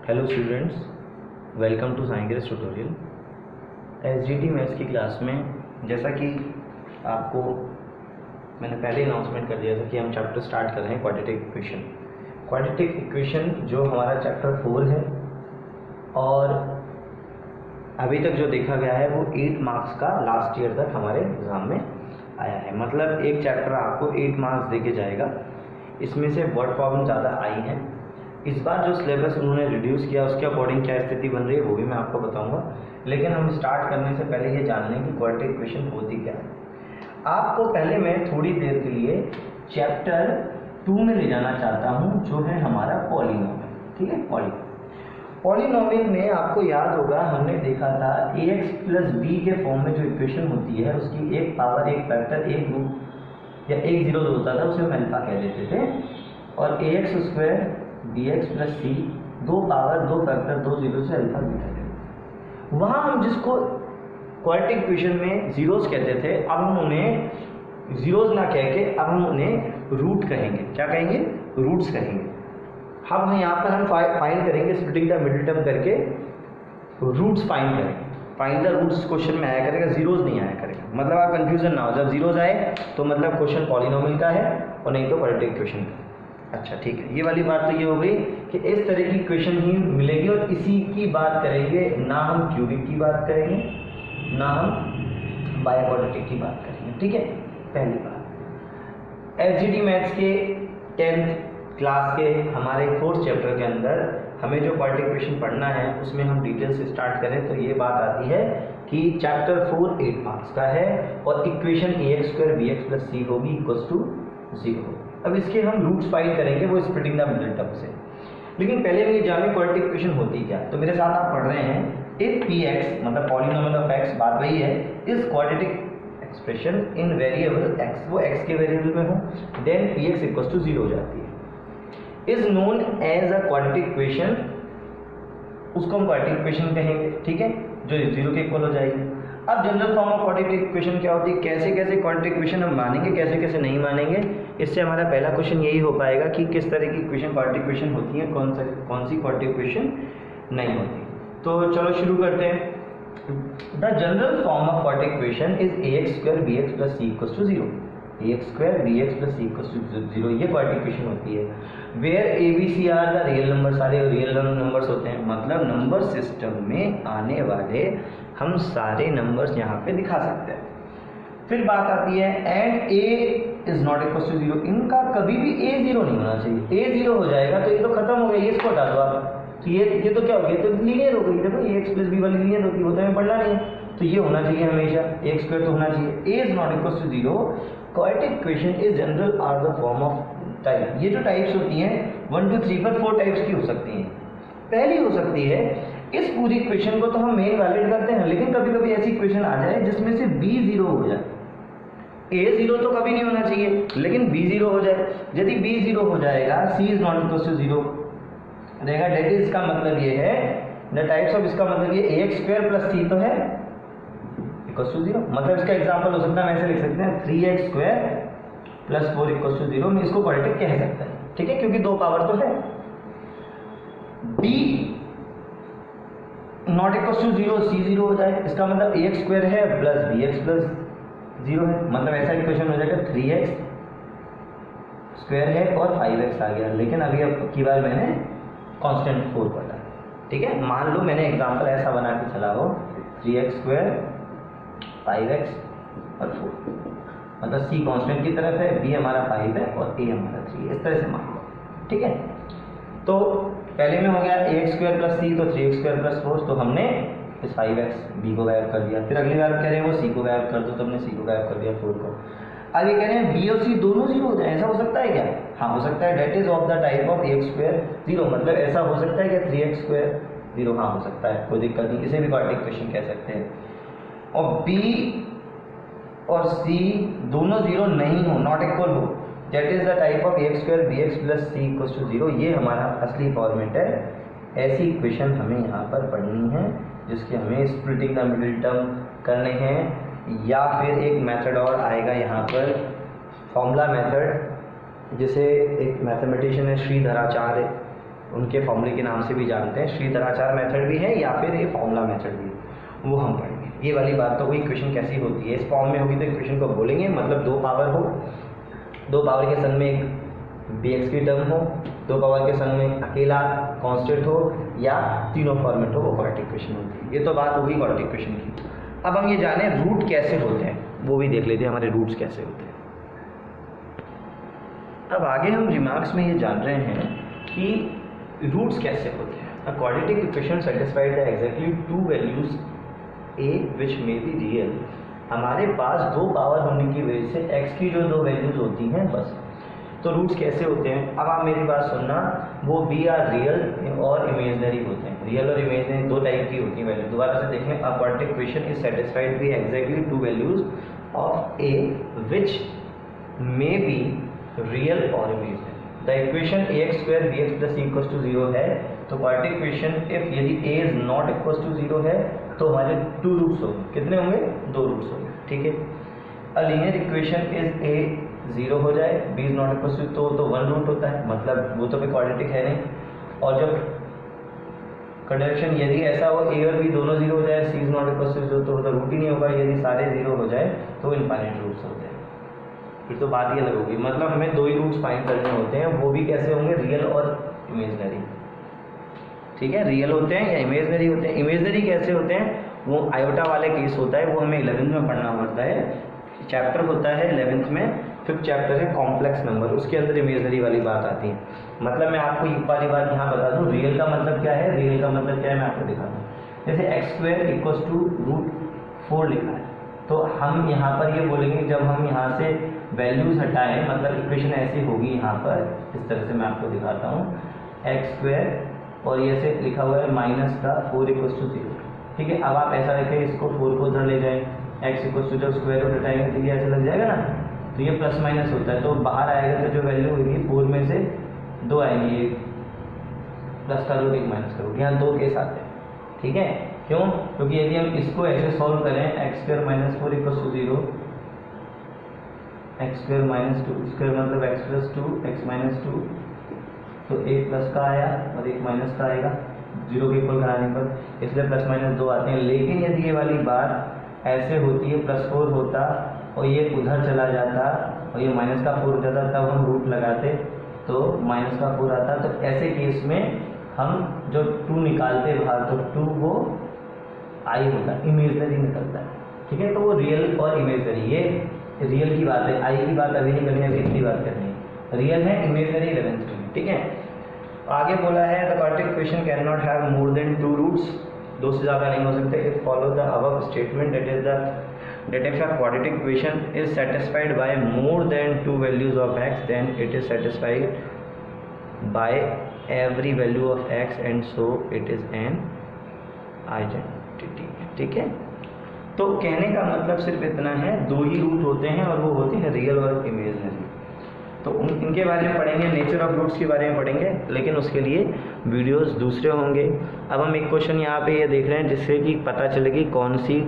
Hello students, welcome to science tutorial. SGT maths की class में जैसा कि आपको मैंने पहले अनाउंसमेंट कर दिया था कि हम चैप्टर स्टार्ट कर रहे हैं क्वाड्रेटिक इक्वेशन। क्वाड्रेटिक इक्वेशन जो हमारा चैप्टर 4 है और अभी तक जो देखा गया है वो 8 मार्क्स का लास्ट ईयर तक हमारे एग्ज़ाम में आया है। मतलब एक चैप्टर आपको 8 मार्क्स दे के जाएगा। इसमें से वर्ड प्रॉब्लम ज़्यादा आई हैं। इस बार जो सिलेबस उन्होंने रिड्यूस किया उसके अकॉर्डिंग क्या स्थिति बन रही है वो भी मैं आपको बताऊंगा। लेकिन हम स्टार्ट करने से पहले ये जान लें कि क्वाड्रेटिक इक्वेशन होती क्या है। आपको पहले मैं थोड़ी देर के लिए चैप्टर 2 में ले जाना चाहता हूँ, जो है हमारा पॉलिनोमियल। ठीक है, पॉलिनोमियल में आपको याद होगा हमने देखा था ax प्लस बी के फॉर्म में जो इक्वेशन होती है उसकी एक पावर, एक फैक्टर, एक रूट या एक जीरो जो होता था उसे हम अल्फा कह देते थे। और ax स्क्वायर bx प्लस सी, दो पावर, दो फैक्टर, दो जीरो से अल्फा बीटा थे। वहाँ हम जिसको क्वाड्रेटिक इक्वेशन में जीरोस कहते थे, अब हम उन्हें जीरोस ना कह के अब हम उन्हें रूट कहेंगे। क्या कहेंगे? रूट्स कहेंगे। अब यहाँ पर हम फाइंड करेंगे स्प्लिटिंग द मिडिल टर्म करके रूट्स फाइंड करेंगे। फाइंड द रूट्स क्वेश्चन में आया करेगा, जीरोस नहीं आया करेगा। मतलब आप कंफ्यूजन ना हो, जब जीरोस आए तो मतलब क्वेश्चन पॉलिनोमियल का है और नहीं तो क्वाड्रेटिक इक्वेशन का। अच्छा ठीक है, ये वाली बात तो ये हो गई कि इस तरह की इक्वेशन ही मिलेगी और इसी की बात करेंगे। ना हम क्यूबिक की बात करेंगे, ना हम बायोक्वाड्रेटिक की बात करेंगे। ठीक है, पहली बात एसजीटी मैथ्स के 10th क्लास के हमारे 4th चैप्टर के अंदर हमें जो क्वाड्रेटिक इक्वेशन पढ़ना है उसमें हम डिटेल से स्टार्ट करें तो ये बात आती है कि चैप्टर 4 8 मार्क्स का है और equation ax square bx plus C होगी इक्वल टू 0। अब इसके हम रूट्स फाइंड करेंगे, वो स्प्लिटिंग द मिडिल टर्म से। लेकिन पहले में जाने क्वाड्रेटिक इक्वेशन होती क्या, तो मेरे साथ आप पढ़ रहे हैं इफ px मतलब पॉलिनोमियल ऑफ x, बात वही है, is quadratic expression in variable x, वो x के वेरिएबल में हो, देन px इक्वल टू 0 हो जाती है। Is known as a quadratic equation, उसको हम क्वाड्रेटिक इक्वेशन कहेंगे। ठीक है, जो 0 के इक्वल हो जाएगी। अब general form of quadratic equation क्या होती है, कैसे कैसे क्वाड्रेटिक इक्वेशन हम मानेंगे, कैसे कैसे नहीं मानेंगे। इससे हमारा पहला क्वेश्चन यही हो पाएगा कि किस तरह की इक्वेशन क्वाड्रेटिक इक्वेशन होती है, कौन सी क्वाड्रेटिक इक्वेशन नहीं होती। तो चलो शुरू करते हैं। The general form of quadratic equation is ax square bx plus c equal to 0। ax square bx plus c equal to 0 ये क्वाड्रेटिक इक्वेशन होती है। Where a b c are the real number, सारे real numbers होते हैं। मतलब number system में आने वाले हम सारे नंबर्स यहाँ पे दिखा सकते हैं। फिर बात आती है and a is not equal to 0। इनका कभी भी a 0 नहीं होना चाहिए। a 0 हो जाएगा तो ये तो खत्म हो गया, ये इसको हटा दो आप, तो ये तो क्या हो गया, तो लीनियर हो गई। देखो ax प्लस b वाली लीनियर होती है, वो तो हमें पढ़ना नहीं है, तो ये होना चाहिए हमेशा, ax स्क्वायर तो होना चाहिए। a is not equal to 0। Quadratic equation is general are the form of type. ये जो टाइप्स होती हैं 1 2 3 पर 4 टाइप्स की हो सकती हैं। पहली हो सकती है इस पूरी इक्वेशन को तो हम मेन वैलिड करते हैं, लेकिन कभी कभी ऐसी इक्वेशन आ जाए जिसमें से b 0 हो जाए। a 0 तो कभी नहीं होना चाहिए, लेकिन b 0 हो जाए। यदि b 0 हो जाएगा c is not equal to 0 रहेगा। डेट इज इसका मतलब ये है, द टाइप्स ऑफ, इसका मतलब ये ax स्क्वायर प्लस c तो है इक्वल टू 0। मतलब इसका एग्जांपल हो सकता है, हम ऐसे लिख सकते हैं 3x square plus 4 equal to 0 में इसको क्वाड्रेटिक कह सकते हैं। ठीक है, क्योंकि दो पावर तो है। b not equal to 0, c 0 हो जाए, इसका मतलब ax स्क्वायर है प्लस bx प्लस 0 है। मतलब ऐसा इक्वेशन हो जाएगा 3x स्क्वायर है और 5x आ गया। लेकिन अभी अब की बार मैंने कांस्टेंट 4 पढ़ा। ठीक है, मान लो मैंने एग्जांपल ऐसा बना के चला हो 3x स्क्वायर 5x और 4, मतलब c कांस्टेंट की तरफ है, b हमारा 5 है और a हमारा 3 है। इस तरह से मान लो। ठीक है, तो पहले में हो गया ax स्क्वायर प्लस c, तो 3x स्क्वायर प्लस 4, तो हमने इस 5x b को गायब कर दिया। फिर अगली बार कह रहे हैं वो c को गायब कर दो, तो हमने c को गायब कर दिया 4 को। आगे कह रहे हैं b और c दोनों 0 हो जाए, ऐसा हो सकता है क्या? हाँ हो सकता है। That is of the type of ax square 0, मतलब ऐसा हो सकता है क्या 3x स्क्वायर 0? हाँ हो सकता है, कोई दिक्कत नहीं, इसे भी क्वाड्रेटिक इक्वेशन कह सकते हैं। और b और c दोनों 0 नहीं हो, नॉट इक्वल हो, that is the type of ax square bx plus c equal to 0। ये हमारा असली फॉर्मेट है। ऐसी इक्वेशन हमें यहाँ पर पढ़नी है जिसके हमें स्प्लिटिंग द मिडिल टर्म करने हैं, या फिर एक मेथड और आएगा यहाँ पर फॉर्मूला मेथड, जिसे एक मैथमेटिशियन है श्रीधराचार्य, उनके फॉर्मूले के नाम से भी जानते हैं, श्रीधराचार्य मेथड भी है या फिर ये फॉर्मूला मेथड भी है, वो हम पढ़ेंगे। ये वाली बात तो हुई इक्वेशन कैसी होती है, इस फॉर्म में होगी तो इक्वेशन को बोलेंगे, मतलब 2 पावर हो, 2 पावर के संग में एक bx की टर्म हो, 2 पावर के संग में अकेला कांस्टेंट हो या तीनों फॉर्मेट हो, वो क्वाड्रेटिक इक्वेशन होती है। ये तो बात होगी क्वाड्रेटिक इक्वेशन की। अब हम ये जाने रूट कैसे होते हैं, वो भी देख लेते हैं हमारे रूट्स कैसे होते हैं। अब आगे हम रिमार्क्स में ये जान रहे हैं कि रूट्स कैसे होते हैं। अ quadratic equation satisfied the exactly 2 values a which may be real। हमारे पास 2 पावर होने की वजह से x की जो 2 वैल्यूज होती हैं बस। तो रूट्स कैसे होते हैं, अब आप मेरी बात सुनना, वो बी आर रियल और इमेजनरी होते हैं। रियल और इमेजनरी 2 टाइप की होती है वैल्यू। दोबारा से देखें, a quadratic equation is satisfied by exactly 2 values of a which may be real और imaginary. The equation ax square bx plus c equals to 0 है, तो क्वाड्रेटिक इक्वेशन इफ यदि a is not equals to 0 है तो हमारे 2 roots होंगे। कितने होंगे? 2 रूट्स होंगे, ठीक है। A linear equation is a 0 हो जाए, b is not equals to तो 1 रूट होता है, मतलब वो तो कोई क्वाड्रेटिक है नहीं। और जब कंडीशन यदि ऐसा हो a और b दोनों 0 हो जाए, c is not equals to तो रूट ही नहीं होगा। यदि सारे 0 हो जाए तो इनफाइनाइट रूट्स होते हैं, फिर तो बात ही अलग होगी। मतलब हमें 2 ही रूट्स फाइंड करने होते हैं, वो भी कैसे होंगे? रियल और इमेजनरी, ठीक है। रियल होते हैं या इमेजनरी होते हैं। इमेजनरी कैसे होते हैं? वो आयोटा वाले केस होता है, वो हमें 11th में पढ़ना पड़ता है। चैप्टर होता है 11th में, 5th चैप्टर है कॉम्प्लेक्स नंबर, उसके अंदर इमेजनरी वाली बात आती है। मतलब मैं आपको एक वाली बात यहाँ बता दूँ, रियल का मतलब क्या है, रियल का मतलब क्या है मैं आपको दिखाता हूँ। जैसे एक्स स्क्वायर इक्वल्स टू √4 लिखा है, तो हम यहाँ पर ये बोलेंगे, जब हम यहाँ से वैल्यूज हटाएं, मतलब इक्वेशन ऐसी होगी यहाँ पर, इस तरह से मैं आपको दिखाता हूँ, एक्स स्क्वायर और ये से लिखा हुआ है माइनस का 4 इक्वल्स टू 0, ठीक है। अब आप ऐसा रखें, इसको 4 को उधर ले जाएं, एक्स इक्वल्स टू जब स्क्वायर रूट हटाएंगे तो ये ऐसे लग जाएगा ना, तो ये प्लस माइनस होता है, तो बाहर आएगा तो जो वैल्यू होगी 4 में से 2 आएंगी, एक प्लस का रूट एक माइनस का रूट, यहाँ 2 केस आते हैं, ठीक है। क्यों? क्योंकि यदि हम इसको ऐसे सॉल्व करें, x square minus 4 equals to 0, x square minus 2 square मतलब एक्स प्लस 2 एक्स माइनस 2, तो एक प्लस का आया और एक माइनस का आएगा 0 के इक्वल कराने पर, इसलिए प्लस माइनस 2 आते हैं। लेकिन यदि ये वाली बात ऐसे होती है, +4 होता और ये उधर चला जाता और ये माइनस का 4 हो जाता, तब हम रूट लगाते तो माइनस का 4 आता। तो ऐसे केस में हम जो 2 निकालते बाहर, तो 2 वो आई होता, इमेजनरी निकलता है, ठीक है। तो वो रियल और इमेजनरी, ये रियल की बात है, आई की बात अभी नहीं करनी है, अभी की बात करनी है। रियल है, इमेजनरी 11th में, ठीक है। आगे बोला है the quadratic equation can not have more than 2 roots, 2 से ज़्यादा नहीं हो सकते। If follow the above statement that if a quadratic equation is satisfied by more than 2 values of x, then it is satisfied by every value of x and so it is an identity, ठीक है। तो कहने का मतलब सिर्फ इतना है, 2 ही root होते हैं और वो होते हैं रियल और इमेजनरी। तो इनके बारे में पढ़ेंगे, नेचर ऑफ रूट्स के बारे में पढ़ेंगे, लेकिन उसके लिए वीडियोस दूसरे होंगे। अब हम एक क्वेश्चन यहाँ पे ये देख रहे हैं जिससे कि पता चलेगी कौन सी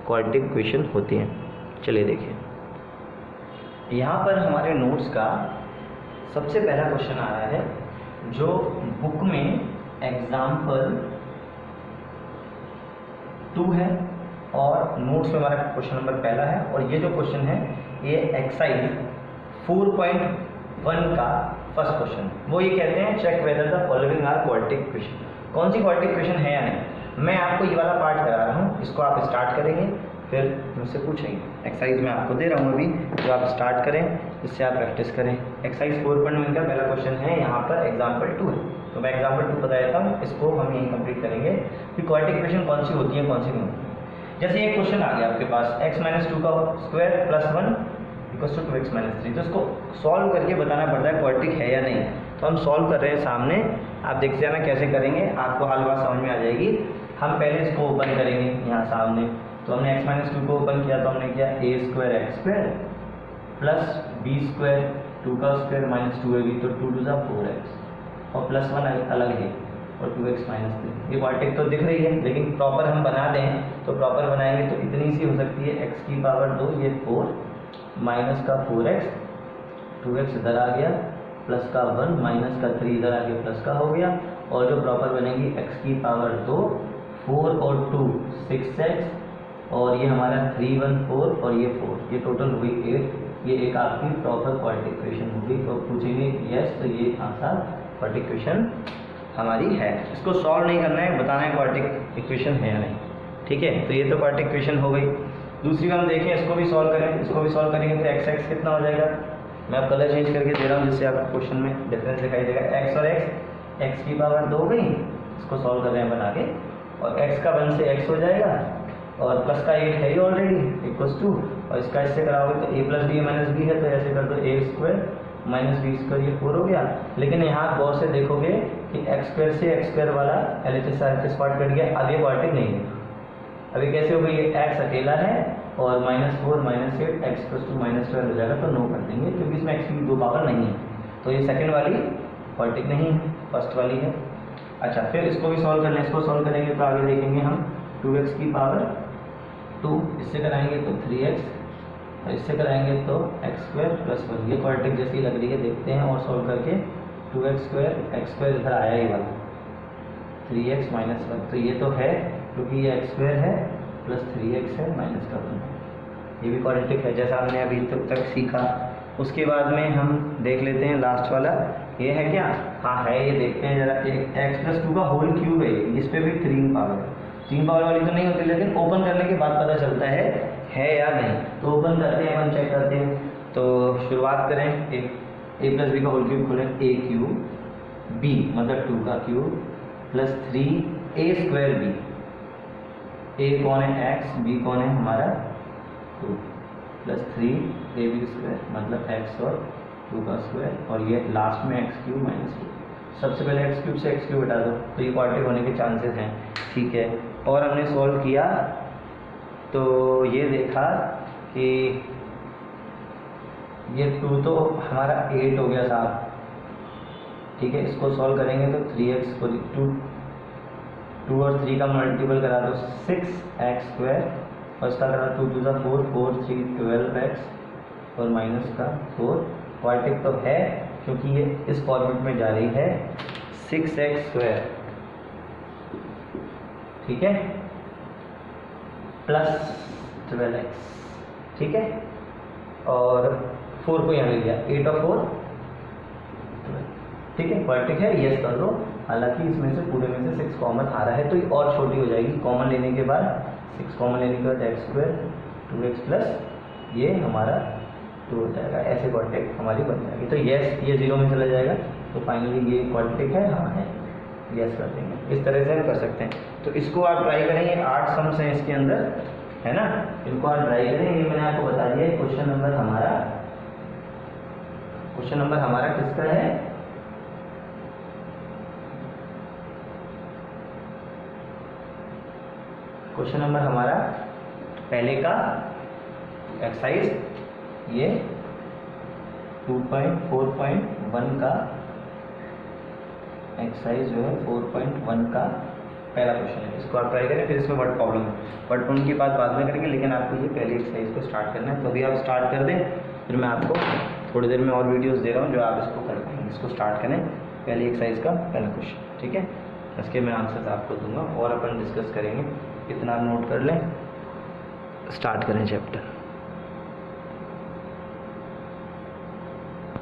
क्वाड्रेटिक इक्वेशन होती हैं। चलिए देखिए, यहाँ पर हमारे नोट्स का सबसे पहला क्वेश्चन आ रहा है, जो बुक में एग्जाम्पल 2 है और नोट्स में हमारा क्वेश्चन नंबर पहला है। और ये जो क्वेश्चन है ये एक्सरसाइज 4.1 का फर्स्ट क्वेश्चन, वो ये कहते हैं check whether the following are quadratic equation, कौन सी क्वाड्रेटिक इक्वेशन है या नहीं। मैं आपको ये वाला पार्ट करा रहा हूँ, इसको आप स्टार्ट करेंगे, फिर मुझसे पूछेंगे। एक्सरसाइज में आपको दे रहा हूँ अभी, जो आप स्टार्ट करें, इससे आप प्रैक्टिस करें। एक्सरसाइज 4.1 का पहला क्वेश्चन है, यहाँ पर एग्जाम्पल 2 है, तो मैं एग्जाम्पल 2 बता देता हूँ, इसको हम यहीं कंप्लीट करेंगे कि क्वाड्रेटिक इक्वेशन कौन सी होती है कौन सी नहीं होती है। जैसे एक क्वेश्चन आ गया आपके पास, x माइनस 2 का square plus 1 equals to 2x minus 3, तो इसको सॉल्व करके बताना पड़ता है क्वाड्रेटिक है या नहीं। तो हम सॉल्व कर रहे हैं सामने, आप देखते जाना कैसे करेंगे, आपको हल बात समझ में आ जाएगी। हम पहले इसको ओपन करेंगे यहाँ सामने, तो हमने x माइनस 2 को ओपन किया, तो हमने किया a square x square plus b square 2 का स्क्वायर माइनस 2ab, तो 2 टू 4x और प्लस 1 अलग है और 2x माइनस 3। ये क्वाड्रेटिक तो दिख रही है, लेकिन प्रॉपर हम बना दें तो प्रॉपर बनाएंगे तो इतनी सी हो सकती है, x की पावर 2 ये 4 माइनस का 4x, 2x इधर आ गया प्लस का 1 माइनस का 3 इधर आके प्लस का हो गया, और जो प्रॉपर बनेगी x की पावर 2, 4 और 2 6x, और ये हमारा 3 1 4 और ये 4, ये टोटल हुई 8। ये एक आपकी प्रॉपर क्वाड्रेटिक इक्वेशन होगी। तो पूछेंगे यस, तो ये आंसर क्वाड्रेटिक इक्वेशन हमारी है। इसको सॉल्व नहीं करना है, बताना है क्वाड्रेटिक इक्वेशन है या नहीं। ठीक है, तो ये तो क्वाड्रेटिक इक्वेशन हो गई। दूसरी हम देखें, इसको भी सॉल्व करें। इसको भी सॉल्व करेंगे तो एक्स एक्स कितना हो जाएगा, मैं अब कलर चेंज करके दे रहा हूँ जिससे आपको क्वेश्चन में डिफरेंस दिखाई देगा। एक्स और एक्स, एक्स की पावर 2 हो गई, इसको सॉल्व कर रहे हैं बना के, और एक्स का 1 से एक्स हो जाएगा, और प्लस का 8 है ही ऑलरेडी इक्वल्स टू, और इसका इससे कराओगे तो a plus b minus b है, तो ऐसे कर दो a square minus b square, ये 4 हो गया। लेकिन यहाँ गौर से देखोगे कि एक्स स्क्वायर से एक्स स्क्वायर वाला LHS RHS पार्ट कट गया, अब ये क्वाड्रेटिक नहीं है। अभी कैसे हो गई, ये एक्स अकेला है और -4 -8 एक्स प्लस टू -12 हो जाएगा, तो नो कर देंगे क्योंकि इसमें एक्स की 2 पावर नहीं है। तो ये सेकंड वाली क्वाड्रेटिक नहीं है, फर्स्ट वाली है। अच्छा, फिर इसको भी सॉल्व कर लें। इसको सॉल्व करेंगे तो आगे देखेंगे हम 2x की पावर 2, इससे कराएंगे तो 3x, और इससे कराएंगे तो x स्क्वायर प्लस 1, ये क्वाड्रेटिक जैसी लग रही है। देखते हैं और सॉल्व करके, 2x स्क्वायर x स्क्वायर इधर आया ही वाला, 3x माइनस 1, तो ये तो है क्योंकि ये x स्क्वायर है प्लस 3x है माइनस का 1 है, ये भी क्वाड्रेटिक है जैसा हमने अभी तक सीखा। उसके बाद में हम देख लेते हैं लास्ट वाला, ये है क्या, हाँ है, ये देखते हैं जरा। x प्लस 2 का होल क्यूब है, इस पर भी 3 पावर है। 3 पावर वाली तो नहीं होती, लेकिन ओपन करने के बाद पता चलता है या नहीं। तो ओपन करते हैं, अपन चेक करते हैं। तो शुरुआत करें, a प्लस बी का होल क्यूब खोलें, a क्यूब b मतलब 2 का cube plus 3a square b, a कौन है x, b कौन है हमारा 2, प्लस 3ab स्क्वायर मतलब x और 2 का स्क्वायर, और ये लास्ट में x क्यूब माइनस 2। सबसे पहले x क्यूब से x क्यूब हटा दो, तो ये क्वाड्रेटिक होने के चांसेस हैं। ठीक है, और हमने सॉल्व किया तो ये देखा कि ये 2 तो हमारा 8 हो गया साहब। ठीक है, इसको सॉल्व करेंगे तो 3x को 2 और 3 का मल्टीपल करा दो 6x स्क्वायर, और इसका करा 2 2 4 4 3 12x और माइनस का 4। क्वाड्रेटिक तो है क्योंकि ये इस फॉर्मेट में जा रही है 6x स्क्वायर, ठीक है, प्लस 12x, ठीक है, और 4 को यहाँ ले लिया, 8 और 4 12, ठीक है, क्वाड्रेटिक है, यस कर लो। हालांकि इसमें से पूरे में से 6 कॉमन आ रहा है तो ये और छोटी हो जाएगी। कॉमन लेने के बाद 6 कॉमन लेने के बाद x स्क्वायर 2x प्लस ये हमारा 2 हो जाएगा, ऐसे क्वाड्रेटिक हमारी बन जाएगी। तो यस, ये 0 में चला जाएगा, तो फाइनली ये क्वाड्रेटिक है, हाँ है, यस कर देंगे। इस तरह से हम कर सकते हैं। तो इसको आप ट्राई करें, ये 8 सम्स हैं इसके अंदर, है ना, इनको आप ट्राई करें। ये मैंने आपको बता दिया। क्वेश्चन नंबर हमारा किसका है, क्वेश्चन नंबर हमारा पहले का एक्सरसाइज ये 2.4.1 का एक्सरसाइज जो है 4.1 का पहला क्वेश्चन है। इसको आप ट्राई करें, फिर इसमें वर्ड प्रॉब्लम है, वर्ड प्रॉब्लम की बात बाद में करेंगे, लेकिन आपको ये पहली एक्सरसाइज को स्टार्ट करना है। तो अभी आप स्टार्ट कर दें, फिर मैं आपको थोड़ी देर में और वीडियोस दे रहा हूँ जो आप इसको कर पाएंगे। इसको स्टार्ट करें, पहली एक्सरसाइज का पहला क्वेश्चन, ठीक है। इसके मैं आंसर्स आपको दूंगा और अपन डिस्कस करेंगे। इतना नोट कर लें, स्टार्ट करें चैप्टर।